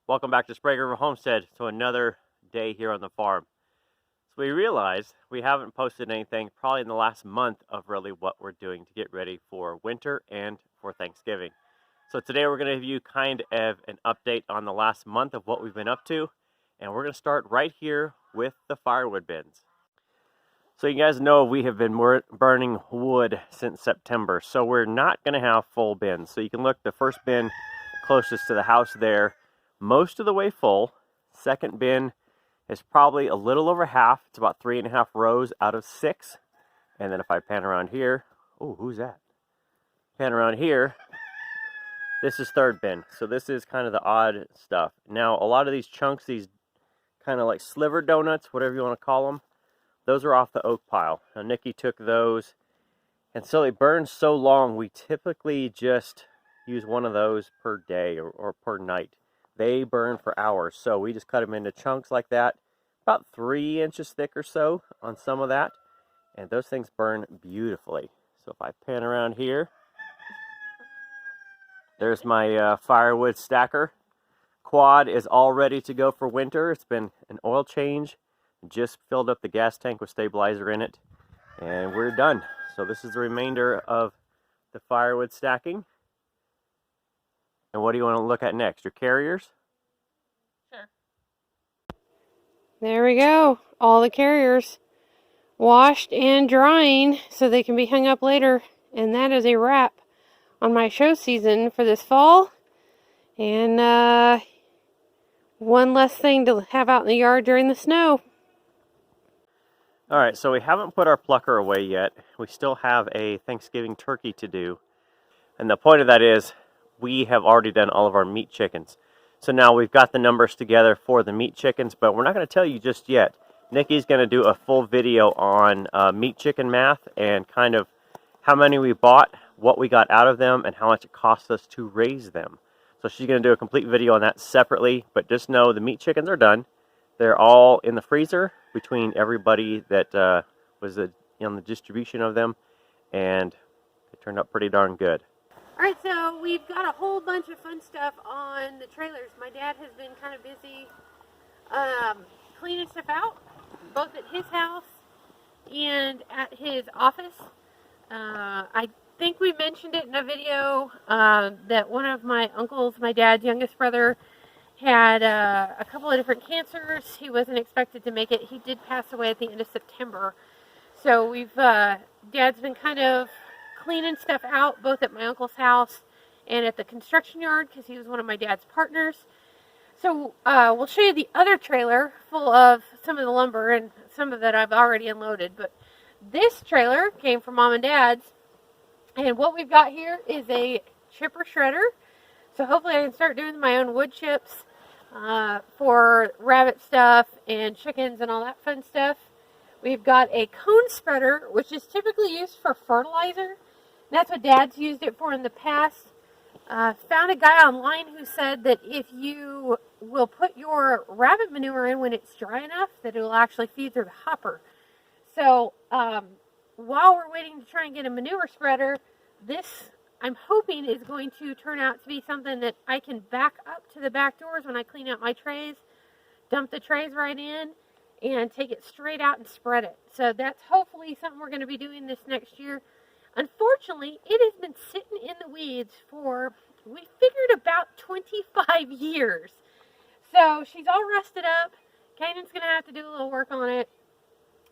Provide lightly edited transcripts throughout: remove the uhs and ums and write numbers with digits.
Welcome back to Sprague Homestead to another day here on the farm. So we realized we haven't posted anything probably in the last month of really what we're doing to get ready for winter and for Thanksgiving. So today we're going to give you kind of an update on the last month of what we've been up to, and we're going to start right here with the firewood bins. So you guys know we have been burning wood since September, so we're not going to have full bins. So you can look, the first bin closest to the house there, most of the way full. Second bin is probably a little over half. It's about 3.5 rows out of 6. And then if I pan around here, oh, who's that? Pan around here, this is third bin. So this is kind of the odd stuff. Now, a lot of these chunks, these kind of like sliver donuts, whatever you want to call them, those are off the oak pile. Now, Nikki took those, and so they burn so long, we typically just use one of those per day or per night. They burn for hours, so we just cut them into chunks like that, about 3 inches thick or so on some of that, and those things burn beautifully. So if I pan around here, there's my firewood stacker. Quad is all ready to go for winter. It's been an oil change, just filled up the gas tank with stabilizer in it, and we're done. So this is the remainder of the firewood stacking. And what do you want to look at next? Your carriers? Sure. There we go. All the carriers washed and drying so they can be hung up later. And that is a wrap on my show season for this fall. And one less thing to have out in the yard during the snow. All right, so we haven't put our plucker away yet. We still have a Thanksgiving turkey to do. And the point of that is we have already done all of our meat chickens. So now we've got the numbers together for the meat chickens, but we're not going to tell you just yet. Nikki's going to do a full video on meat chicken math and kind of how many we bought, what we got out of them, and how much it cost us to raise them. So she's going to do a complete video on that separately, but just know the meat chickens are done. They're all in the freezer between everybody that was on the distribution of them, and they turned out pretty darn good. Alright, so we've got a whole bunch of fun stuff on the trailers. My dad has been kind of busy cleaning stuff out, both at his house and at his office. I think we mentioned it in a video that one of my uncles, my dad's youngest brother, had a couple of different cancers. He wasn't expected to make it. He did pass away at the end of September. So Dad's been kind of cleaning stuff out both at my uncle's house and at the construction yard because he was one of my dad's partners. So we'll show you the other trailer full of some of the lumber, and some of that I've already unloaded. But this trailer came from Mom and Dad's, and what we've got here is a chipper shredder. So hopefully I can start doing my own wood chips for rabbit stuff and chickens and all that fun stuff. We've got a cone spreader, which is typically used for fertilizer. That's what Dad's used it for in the past. Found a guy online who said that if you will put your rabbit manure in when it's dry enough, that it will actually feed through the hopper. So while we're waiting to try and get a manure spreader, this, I'm hoping, is going to turn out to be something that I can back up to the back doors when I clean out my trays, dump the trays right in, and take it straight out and spread it. So that's hopefully something we're going to be doing this next year. Unfortunately, it has been sitting in the weeds for, we figured, about 25 years. So she's all rusted up. Kanan's going to have to do a little work on it.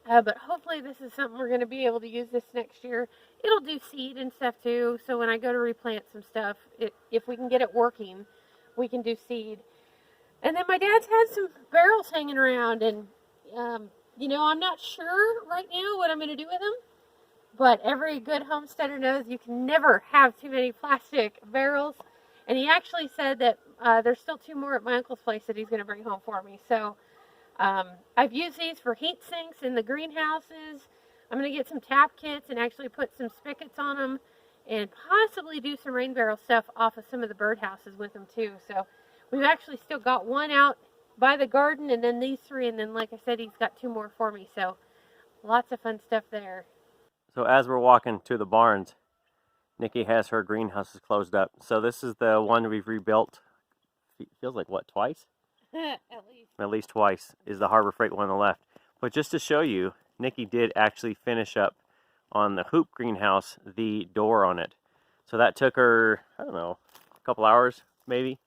But hopefully this is something we're going to be able to use this next year. It'll do seed and stuff too. So when I go to replant some stuff, if we can get it working, we can do seed. And then my dad's had some barrels hanging around, and I'm not sure right now what I'm going to do with them. But every good homesteader knows you can never have too many plastic barrels. And he actually said that there's still 2 more at my uncle's place that he's going to bring home for me. So I've used these for heat sinks in the greenhouses. I'm going to get some tap kits and actually put some spigots on them, and possibly do some rain barrel stuff off of some of the birdhouses with them too. So we've actually still got one out by the garden, and then these 3, and then, like I said, he's got 2 more for me. So lots of fun stuff there. So as we're walking to the barns, Nikki has her greenhouses closed up. So this is the one we've rebuilt feels like what, twice? At least. At least twice is the Harbor Freight one on the left. But just to show you, Nikki did actually finish up on the hoop greenhouse the door on it. So that took her, I don't know, a couple hours maybe,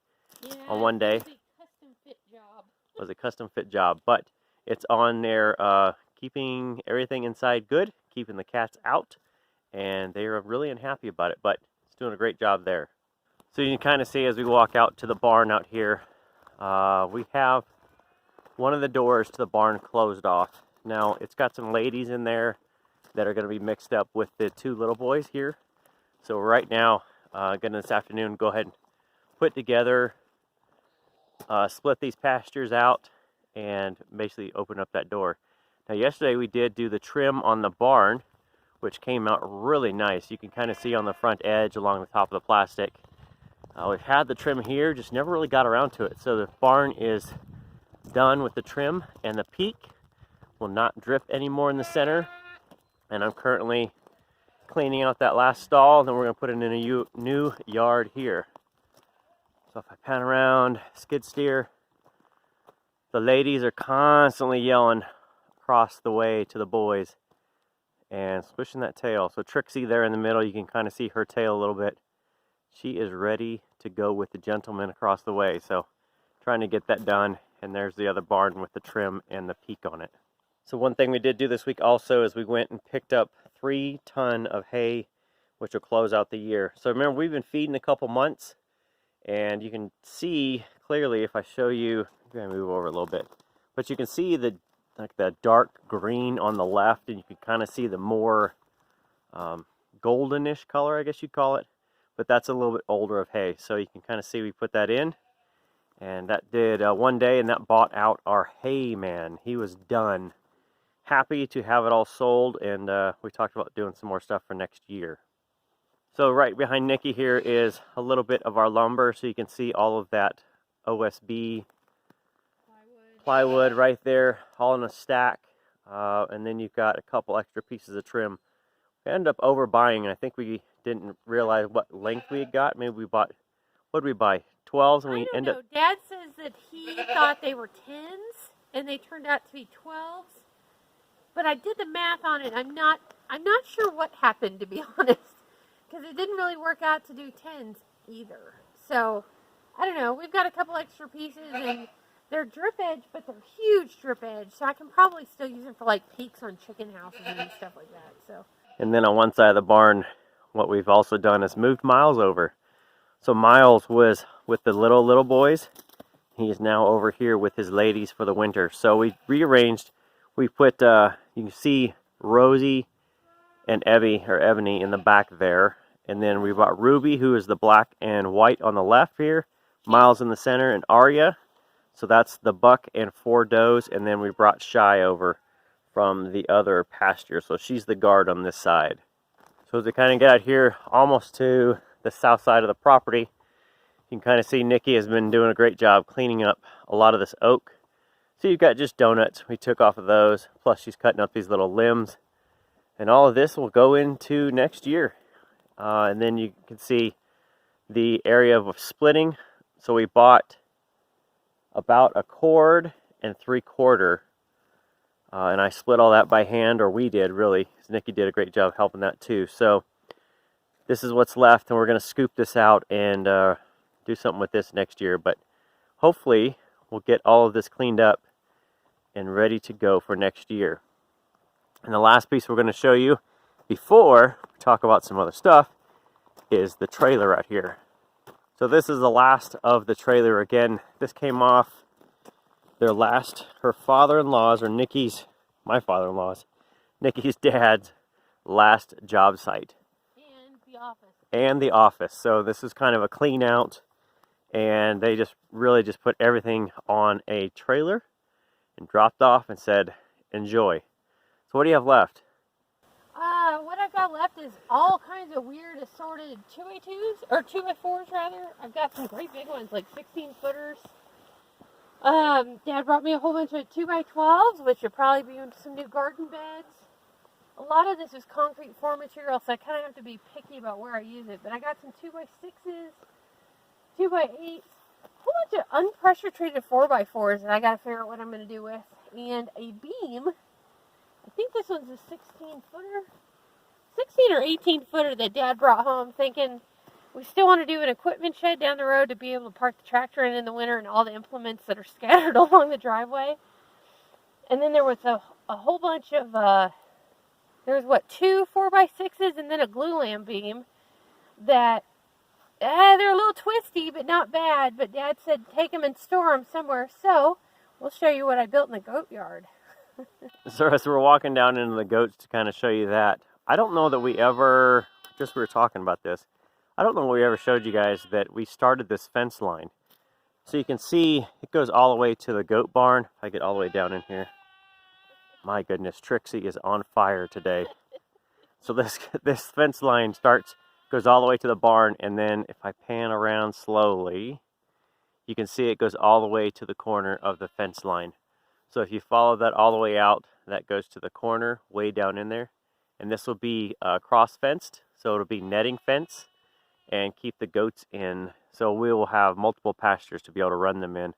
Yeah, on one day. It was a custom fit job. It was a custom fit job, but it's on there keeping everything inside good, keeping the cats out, and they are really unhappy about it, but it's doing a great job there. So you can kind of see as we walk out to the barn out here, we have one of the doors to the barn closed off. Now, it's got some ladies in there that are going to be mixed up with the two little boys here. So right now, gonna this afternoon go ahead and put together, split these pastures out, and basically open up that door. Now, yesterday we did do the trim on the barn, which came out really nice. You can kind of see on the front edge along the top of the plastic. We've had the trim here, just never really got around to it. So the barn is done with the trim, and the peak will not drip anymore in the center. And I'm currently cleaning out that last stall, and then we're going to put it in a new yard here. So if I pan around, skid steer, the ladies are constantly yelling across the way to the boys and swishing that tail. So Trixie there in the middle, you can kind of see her tail a little bit. She is ready to go with the gentleman across the way. So trying to get that done. And there's the other barn with the trim and the peak on it. So one thing we did do this week also is we went and picked up 3 tons of hay, which will close out the year. So remember, we've been feeding a couple months, and you can see clearly if I show you, I'm going to move over a little bit, but you can see the dark green on the left, and you can kind of see the more goldenish color, I guess you'd call it. But that's a little bit older of hay. So you can kind of see we put that in. And that did one day, and that bought out our hay man. He was done. Happy to have it all sold, and we talked about doing some more stuff for next year. So right behind Nikki here is a little bit of our lumber, so you can see all of that OSB plywood right there, all in a stack. And then you've got a couple extra pieces of trim. We ended up overbuying, and I think we didn't realize what length we had got. Maybe we bought, what did we buy? 12s, and we ended up... Dad says that he thought they were 10s, and they turned out to be 12s. But I did the math on it. I'm not sure what happened, to be honest, because it didn't really work out to do 10s either. So I don't know. We've got a couple extra pieces, and they're drip edge, but they're huge drip edge. So I can probably still use them for like peaks on chicken houses and stuff like that. So. And then on one side of the barn, what we've also done is moved Miles over. So Miles was with the little boys. He is now over here with his ladies for the winter. So we rearranged. We put, you can see Rosie and Ebony in the back there. And then we brought Ruby, who is the black and white on the left here. Miles in the center, and Arya. So that's the buck and 4 does. And then we brought Shy over from the other pasture. So she's the guard on this side. So as we kind of get out here almost to the south side of the property, you can kind of see Nikki has been doing a great job cleaning up a lot of this oak. So you've got just donuts we took off of those, plus she's cutting up these little limbs. And all of this will go into next year. And then you can see the area of splitting. So we bought about 1 cord and 3/4. And I split all that by hand, or we did really. Nikki did a great job helping that too. So this is what's left, and we're going to scoop this out and do something with this next year. But hopefully we'll get all of this cleaned up and ready to go for next year. And the last piece we're going to show you before we talk about some other stuff is the trailer right here. So this is the last of the trailer. Again, this came off her father-in-law's, or my father-in-law's, Nikki's dad's last job site. And the office. So this is kind of a clean out, and they just really just put everything on a trailer and dropped off and said, enjoy. So what do you have left? What I've got left is all kinds of weird assorted 2x2s, or 2x4s rather. I've got some great big ones, like 16-footers. Dad brought me a whole bunch of 2x12s, which would probably be some new garden beds. A lot of this is concrete floor material, so I kind of have to be picky about where I use it. But I got some 2x6s, 2x8s, whole bunch of unpressure treated 4x4s that I got to figure out what I'm going to do with. And a beam. I think this one's a 16-footer. 16 or 18-footer that Dad brought home, thinking we still want to do an equipment shed down the road to be able to park the tractor in the winter and all the implements that are scattered along the driveway. And then there was a whole bunch of, there was what, 2 4x6s and then a glue lamb beam that, they're a little twisty, but not bad. But Dad said take them and store them somewhere. So we'll show you what I built in the goat yard. So as we're walking down into the goats to kind of show you that, I don't know that we ever, we were talking about this, I don't know we ever showed you guys that we started this fence line. So you can see it goes all the way to the goat barn. If I get all the way down in here. My goodness, Trixie is on fire today. So this fence line goes all the way to the barn, and then if I pan around slowly, you can see it goes all the way to the corner of the fence line. So if you follow that all the way out, that goes to the corner way down in there. And this will be cross-fenced, so it'll be netting fence and keep the goats in. So we will have multiple pastures to be able to run them in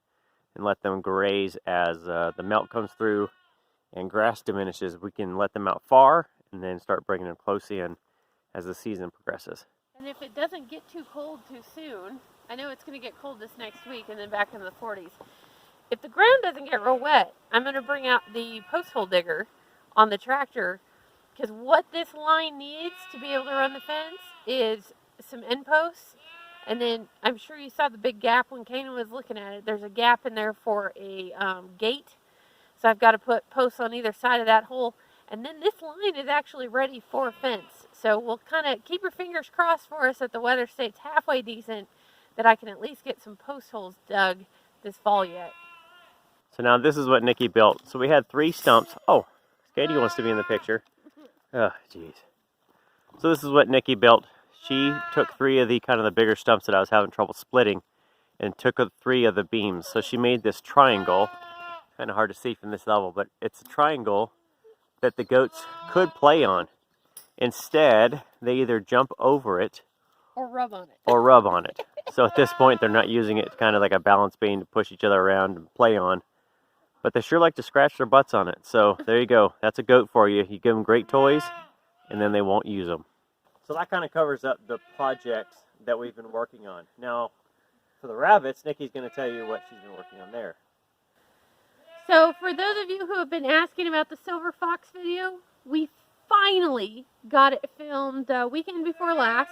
and let them graze as the melt comes through and grass diminishes. We can let them out far and then start bringing them close in as the season progresses. And if it doesn't get too cold too soon, I know it's going to get cold this next week and then back in the 40s. If the ground doesn't get real wet, I'm going to bring out the post hole digger on the tractor, because what this line needs to be able to run the fence is some end posts. And then I'm sure you saw the big gap when Kanan was looking at it. There's a gap in there for a gate. So I've got to put posts on either side of that hole. And then this line is actually ready for a fence. So we'll kind of keep your fingers crossed for us that the weather stays halfway decent, that I can at least get some post holes dug this fall yet. So now this is what Nikki built. So we had 3 stumps. Oh, Katie wants to be in the picture. Oh, jeez. So this is what Nikki built. She took 3 of the kind of the bigger stumps that I was having trouble splitting and took 3 of the beams. So she made this triangle. Kind of hard to see from this level, but it's a triangle that the goats could play on. Instead, they either jump over it or rub on it. So at this point, they're not using it kind of like a balance beam to push each other around and play on. But they sure like to scratch their butts on it. So there you go. That's a goat for you. You give them great toys, and then they won't use them. So that kind of covers up the projects that we've been working on. Now, for the rabbits, Nikki's going to tell you what she's been working on there. So for those of you who have been asking about the silver fox video, we finally got it filmed weekend before last.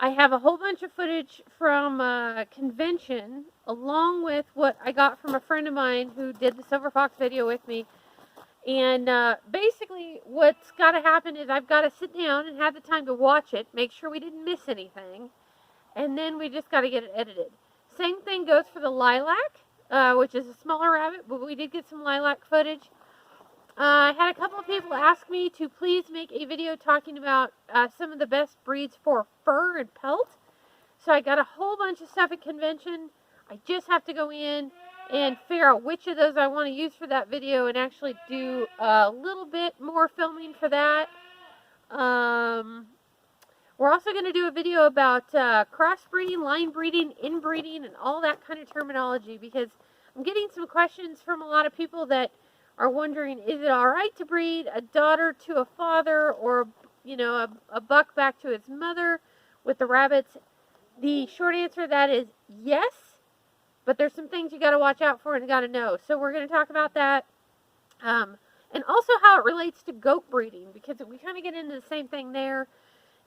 I have a whole bunch of footage from a convention, along with what I got from a friend of mine who did the silver fox video with me. And basically what's got to happen is I've got to sit down and have the time to watch it, make sure we didn't miss anything, and then we just got to get it edited. Same thing goes for the lilac, which is a smaller rabbit, but we did get some lilac footage. I had a couple of people ask me to please make a video talking about some of the best breeds for fur and pelt. So I got a whole bunch of stuff at convention. I just have to go in and figure out which of those I want to use for that video and actually do a little bit more filming for that. We're also going to do a video about crossbreeding, line breeding, inbreeding, and all that kind of terminology, because I'm getting some questions from a lot of people that are wondering, is it all right to breed a daughter to a father, or, you know, a buck back to his mother with the rabbits? The short answer to that is yes, but there's some things you got to watch out for and got to know. So we're going to talk about that. And also how it relates to goat breeding, because we kind of get into the same thing there.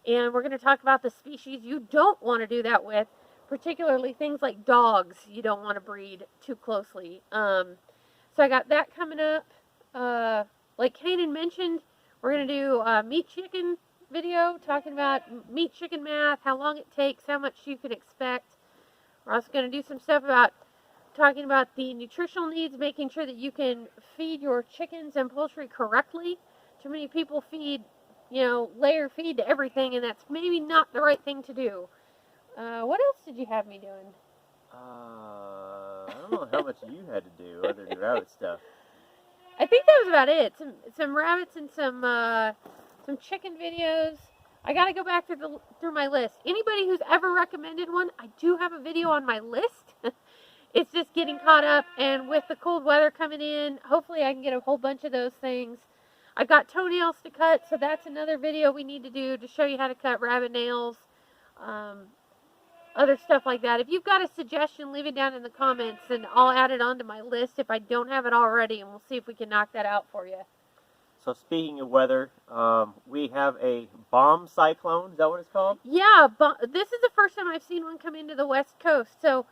And we're going to talk about the species you don't want to do that with, particularly things like dogs you don't want to breed too closely. So I got that coming up. Like Kanan mentioned, we're going to do a meat chicken video talking about meat chicken math, how long it takes, how much you can expect. We're also going to do some stuff about talking about the nutritional needs, making sure that you can feed your chickens and poultry correctly. Too many people feed, you know, layer feed to everything, and that's maybe not the right thing to do. What else did you have me doing? I don't know how much you had to do other than rabbit stuff. I think that was about it. Some rabbits and some chicken videos. I got to go back through my list. Anybody who's ever recommended one, I do have a video on my list. it's just getting caught up. And with the cold weather coming in, hopefully I can get a whole bunch of those things. I've got toenails to cut, so that's another video we need to do to show you how to cut rabbit nails. Um, Other stuff like that. If you've got a suggestion, leave it down in the comments, and I'll add it onto my list if I don't have it already, and we'll see if we can knock that out for you. So speaking of weather, we have a bomb cyclone. Is that what it's called? Yeah, but this is the first time I've seen one come into the West Coast. So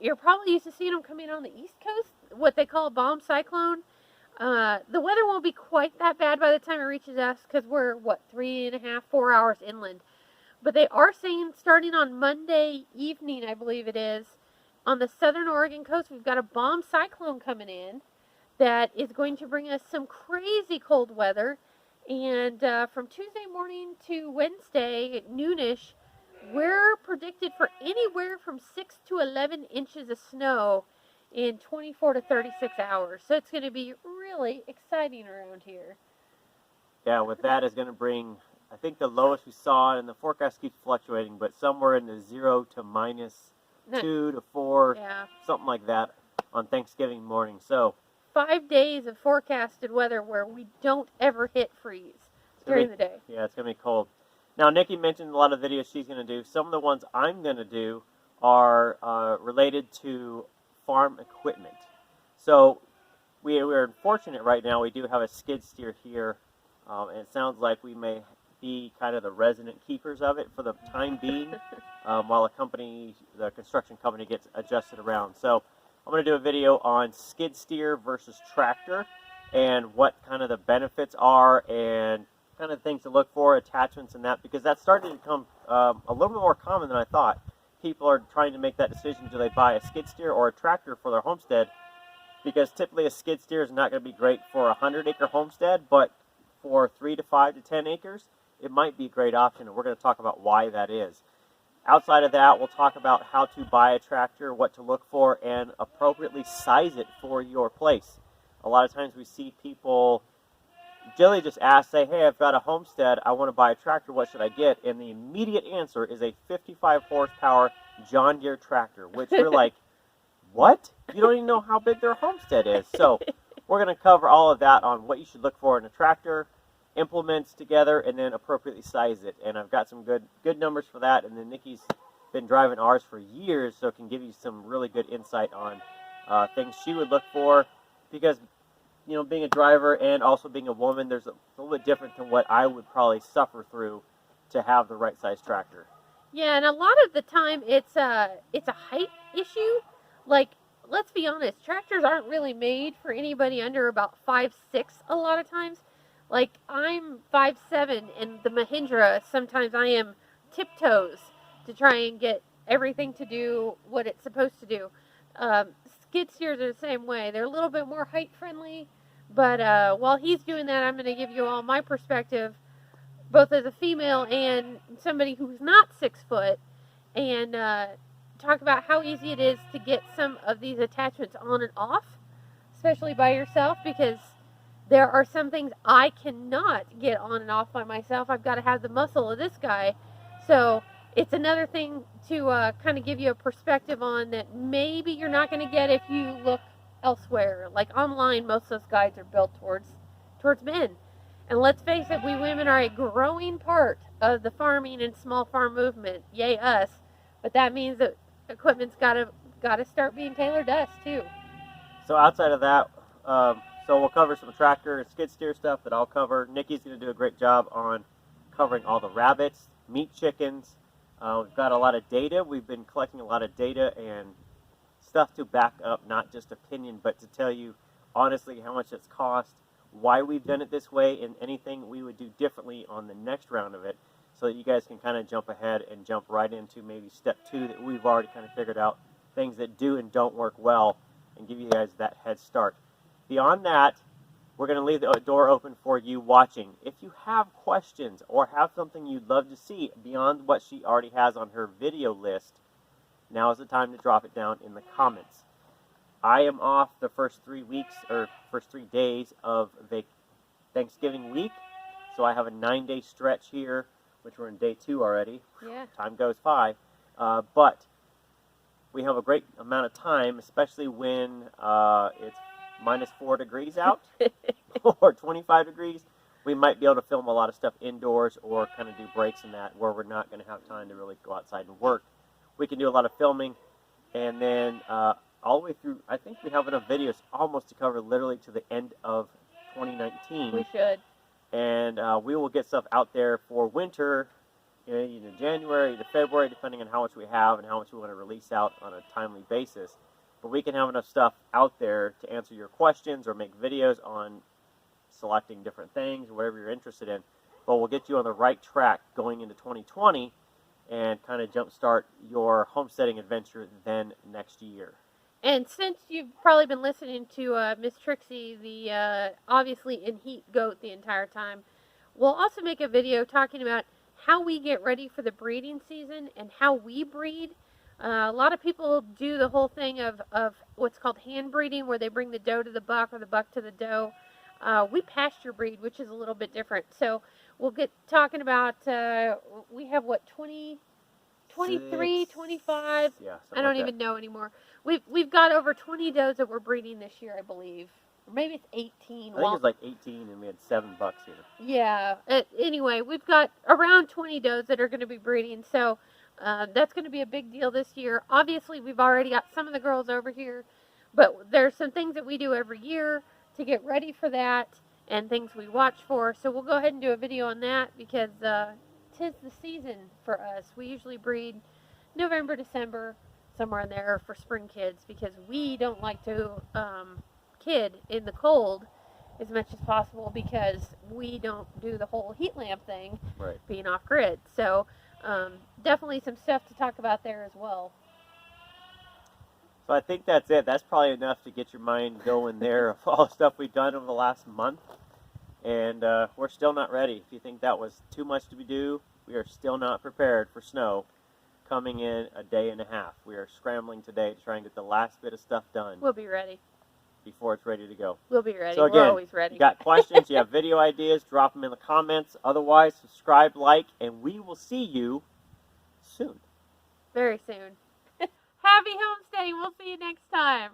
you're probably used to seeing them come in on the East Coast, what they call a bomb cyclone. The weather won't be quite that bad by the time it reaches us because we're, 3.5, 4 hours inland. But they are saying starting on Monday evening, I believe it is, on the southern Oregon coast, we've got a bomb cyclone coming in that is going to bring us some crazy cold weather. And from Tuesday morning to Wednesday at noonish, we're predicted for anywhere from 6 to 11 inches of snow in 24 to 36 hours. So it's going to be really exciting around here. Yeah, with that is going to bring, I think the lowest we saw, and the forecast keeps fluctuating, but somewhere in the 0 to -2 to 4, Yeah. something like that on Thanksgiving morning. So 5 days of forecasted weather where we don't ever hit freeze during the day. Yeah, it's going to be cold. Now, Nikki mentioned a lot of videos she's going to do. Some of the ones I'm going to do are related to farm equipment. So we're fortunate right now. We do have a skid steer here, and it sounds like we may be kind of the resident keepers of it for the time being, while the construction company gets adjusted around. So I'm going to do a video on skid steer versus tractor and what kind of the benefits are and kind of things to look for, attachments and that, because that's starting to become a little bit more common than I thought. People are trying to make that decision, do they buy a skid steer or a tractor for their homestead, because typically a skid steer is not going to be great for a 100-acre homestead, but for 3 to 5 to 10 acres, it might be a great option, and we're going to talk about why that is. Outside of that, we'll talk about how to buy a tractor, what to look for, and appropriately size it for your place. A lot of times we see people generally just ask, say, hey, I've got a homestead, I want to buy a tractor, what should I get? And the immediate answer is a 55 horsepower John Deere tractor, which we're like, what? You don't even know how big their homestead is. So we're going to cover all of that on what you should look for in a tractor, implements together, and then appropriately size it. And I've got some good numbers for that. And then Nikki's been driving ours for years, so can give you some really good insight on things she would look for, because you know, being a driver and also being a woman, there's a little bit different than what I would probably suffer through to have the right size tractor. Yeah, and a lot of the time it's a height issue. Like, let's be honest, tractors aren't really made for anybody under about 5'6" a lot of times. Like, I'm 5'7", and the Mahindra, sometimes I am tiptoes to try and get everything to do what it's supposed to do. Skid steers are the same way. They're a little bit more height friendly, but while he's doing that, I'm going to give you all my perspective, both as a female and somebody who's not 6 foot, and talk about how easy it is to get some of these attachments on and off, especially by yourself, because there are some things I cannot get on and off by myself. I've got to have the muscle of this guy. So it's another thing to kind of give you a perspective on that maybe you're not going to get if you look elsewhere. Like online, most of those guides are built towards men. And let's face it, we women are a growing part of the farming and small farm movement. Yay us. But that means that equipment's got to start being tailored to us too. So outside of that, so we'll cover some tractor and skid steer stuff that I'll cover. Nikki's going to do a great job on covering all the rabbits, meat chickens. We've got a lot of data. We've been collecting a lot of data and stuff to back up not just opinion, but to tell you honestly how much it's cost, why we've done it this way, and anything we would do differently on the next round of it, so that you guys can kind of jump ahead and jump right into maybe step 2 that we've already kind of figured out, things that do and don't work well, and give you guys that head start. Beyond that, we're going to leave the door open for you watching. If you have questions or have something you'd love to see beyond what she already has on her video list, now is the time to drop it down in the comments. I am off the first 3 weeks, or first 3 days of Thanksgiving week, so I have a 9-day stretch here, which we're in day 2 already. Yeah. Time goes by. But we have a great amount of time, especially when it's -4 degrees out or 25 degrees. We might be able to film a lot of stuff indoors or kind of do breaks in that where we're not going to have time to really go outside and work. We can do a lot of filming, and then all the way through, I think we have enough videos almost to cover literally to the end of 2019. We should. And we will get stuff out there for winter, January to February, depending on how much we have and how much we want to release out on a timely basis. But we can have enough stuff out there to answer your questions or make videos on selecting different things, whatever you're interested in. But we'll get you on the right track going into 2020 and kind of jumpstart your homesteading adventure then next year. And since you've probably been listening to Miss Trixie, the obviously in heat goat the entire time, we'll also make a video talking about how we get ready for the breeding season and how we breed. A lot of people do the whole thing of what's called hand breeding, where they bring the doe to the buck or the buck to the doe. We pasture breed, which is a little bit different. So we'll get talking about, we have what, 23, 25? Yeah, I don't even know anymore. We've got over 20 does that we're breeding this year, I believe. Or maybe it's 18. I think it was like 18 and we had 7 bucks here. Yeah. Anyway, we've got around 20 does that are going to be breeding. So that's going to be a big deal this year. Obviously, we've already got some of the girls over here. But there's some things that we do every year to get ready for that and things we watch for. So we'll go ahead and do a video on that because 'tis the season for us. We usually breed November, December, somewhere in there for spring kids because we don't like to kid in the cold as much as possible because we don't do the whole heat lamp thing, right, being off grid. So definitely some stuff to talk about there as well. So I think that's it. That's probably enough to get your mind going there of all the stuff we've done over the last month. And we're still not ready. If you think that was too much to do, we are still not prepared for snow coming in a day and a half. We are scrambling today to try and get the last bit of stuff done. We'll be ready. Before it's ready to go. We'll be ready. So again, we're always ready. You got questions, you have video ideas, drop them in the comments. Otherwise, subscribe, like, and we will see you soon. Very soon. Happy homesteading. We'll see you next time.